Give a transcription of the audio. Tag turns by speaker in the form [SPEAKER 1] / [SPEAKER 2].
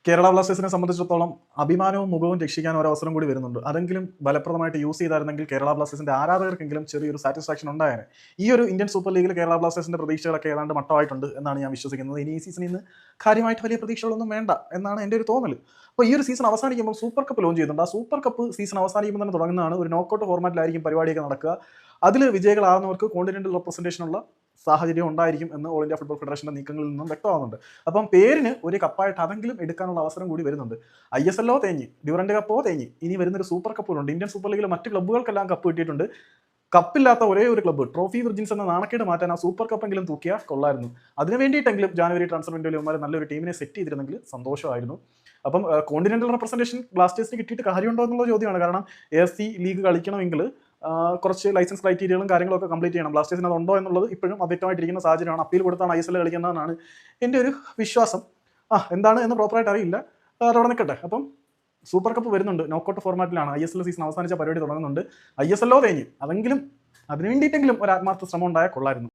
[SPEAKER 1] കേരള ബ്ലാസ്റ്റേഴ്സിനെ സംബന്ധിച്ചിടത്തോളം അഭിമാനവും മുഖവും രക്ഷിക്കാൻ ഒരു അവസരം കൂടി വരുന്നുണ്ട്. അതെങ്കിലും ഫലപ്രദമായിട്ട് യൂസ് ചെയ്തായിരുന്നെങ്കിൽ കേരള ബ്ലാസ്റ്റേഴ്സിന്റെ ആരാധകർക്കെങ്കിലും ചെറിയൊരു സാറ്റിസ്ഫാക്ഷൻ ഉണ്ടായേനെ. ഈ ഒരു ഇന്ത്യൻ സൂപ്പർ ലീഗിൽ കേരള ബ്ലാസ്റ്റേഴ്സിന്റെ പ്രതീക്ഷകളൊക്കെ ഏതാണ്ട് മട്ടമായിട്ടുണ്ട് എന്നാണ് ഞാൻ വിശ്വസിക്കുന്നത്. ഇനി ഈ സീസണിൽ നിന്ന് കാര്യമായിട്ട് വലിയ പ്രതീക്ഷകളൊന്നും വേണ്ട എന്നാണ് എൻ്റെ ഒരു തോന്നൽ. അപ്പോൾ ഈ ഒരു സീസൺ അവസാനിക്കുമ്പോൾ സൂപ്പർ കപ്പ് ലോഞ്ച് ചെയ്യുന്നുണ്ട്. ആ സൂപ്പർ കപ്പ് സീസൺ അവസാനിക്കുമ്പോൾ തന്നെ തുടങ്ങുന്നതാണ്. ഒരു നോക്കൗട്ട് ഫോർമാറ്റിലായിരിക്കും പരിപാടിയൊക്കെ നടക്കുക. അതിൽ വിജയികളാകുന്നവർക്ക് കോണ്ടിനെന്റൽ റെപ്രസെന്റേഷനുള്ള സാഹചര്യം ഉണ്ടായിരിക്കും എന്ന് ഓൾ ഇന്ത്യ ഫുട്ബോൾ ഫെഡറേഷന്റെ നീക്കങ്ങളിൽ നിന്നും വ്യക്തമാകുന്നുണ്ട്. അപ്പം പേരിന് ഒരു കപ്പായിട്ട് അതെങ്കിലും എടുക്കാനുള്ള അവസരം കൂടി വരുന്നുണ്ട്. ISL തേഞ്ഞ്, ഡ്യൂറന്റ് കപ്പോ തേഞ്ഞ്, ഇനി വരുന്നൊരു സൂപ്പർ കപ്പുകളുണ്ട്. ഇന്ത്യൻ സൂപ്പർ ലീഗിൽ മറ്റ് ക്ലബ്ബുകൾക്കെല്ലാം കപ്പ് കിട്ടിയിട്ടുണ്ട്. കപ്പില്ലാത്ത ഒരേ ഒരു ക്ലബ്ബ് ട്രോഫി വിർജിൻസ് എന്ന നാണക്കേട് മാറ്റാൻ ആ സൂപ്പർ കപ്പെങ്കിലും തൂക്കിയാൽ കൊള്ളായിരുന്നു. അതിന് വേണ്ടിയിട്ടെങ്കിലും ജാനുവരി ട്രാൻസ്ഫർ വിൻഡോയിൽ ഇവന്മാർ നല്ലൊരു ടീമിനെ സെറ്റ് ചെയ്തിരുന്നെങ്കിൽ സന്തോഷമായിരുന്നു. അപ്പം കോണ്ടിനെന്റൽ റെപ്രസെന്റേഷൻ ബ്ലാസ്റ്റേഴ്സിന് കിട്ടിയിട്ട് കാര്യമുണ്ടോ എന്നുള്ള ചോദ്യമാണ്. കാരണം AFC ലീഗ് കളിക്കണമെങ്കിൽ കുറച്ച് ലൈസൻസ് ക്രൈറ്റീരിയകളും കാര്യങ്ങളൊക്കെ കംപ്ലീറ്റ് ചെയ്യണം. ബ്ലാസ്റ്റേഴ്സിന് അതുണ്ടോ എന്നുള്ളത് ഇപ്പോഴും അവ്യക്തമായിട്ടിരിക്കുന്ന സാഹചര്യമാണ്. അപ്പീൽ കൊടുത്താണ് ISL കളിക്കുന്നതെന്നാണ് എൻ്റെ ഒരു വിശ്വാസം. എന്താണ് എന്ന് പ്രോപ്പറായിട്ട് അറിയില്ല. അതവിടെ നിൽക്കട്ടെ. അപ്പം സൂപ്പർ കപ്പ് വരുന്നുണ്ട്. നോക്കൗട്ട് ഫോർമാറ്റിലാണ്. ISL സീസൺ അവസാനിച്ച പരിപാടി തുടങ്ങുന്നുണ്ട്. ISL തേഞ്ഞ്, അതെങ്കിലും അതിന് വേണ്ടിയിട്ടെങ്കിലും ഒരു ആത്മാർത്ഥ ശ്രമം ഉണ്ടായാൽ കൊള്ളായിരുന്നു.